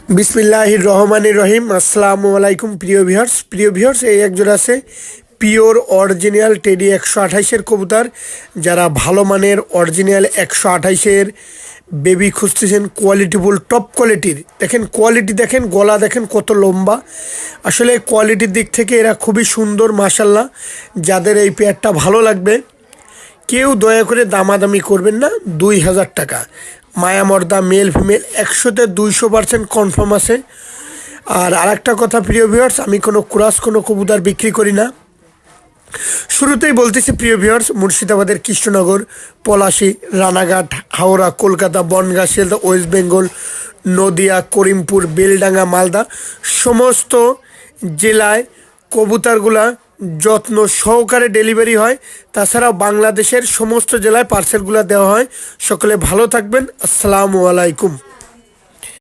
বিসমিল্লাহির রহমানির রহিম। আসসালামু আলাইকুম প্রিয় ভিউয়ার্স এই একজোড়া আছে পিওর অরিজিনাল টেডি 128-এর কবুতর। যারা ভালো মানের অরিজিনাল 128-এর বেবি খুঁজতেছেন, কোয়ালিটিফুল টপ কোয়ালিটির, দেখেন কোয়ালিটি, দেখেন গলা, দেখেন কত লম্বা। আসলে কোয়ালিটির দিক থেকে এরা খুবই সুন্দর মাশাল্লাহ। যাদের এই পেয়ারটা ভালো লাগবে কেউ দয়া করে দামাদামি করবেন না। 2000 টাকা মায়ামর্দা, মেল ফিমেল 100-200% কনফার্ম আছে। আর আরেকটা কথা প্রিয় ভিউয়ার্স, আমি কোনো ক্রস কোনো কবুতর বিক্রি করি না। শুরুতেই বলতেছি প্রিয় ভিউয়ার্স, মুর্শিদাবাদের কৃষ্ণনগর, পলাশী, রানাঘাট, হাওড়া, কলকাতা, বনগাঁ, শিয়ালদা, ওয়েস্ট বেঙ্গল, নদিয়া, করিমপুর, বেলডাঙ্গা, মালদা সমস্ত জেলায় কবুতরগুলা যত্ন সহকারে ডেলিভারি হয়। তাছাড়াও বাংলাদেশের সমস্ত জেলায় পার্সেলগুলো দেওয়া হয়। সকলে ভালো থাকবেন। আসসালামু আলাইকুম।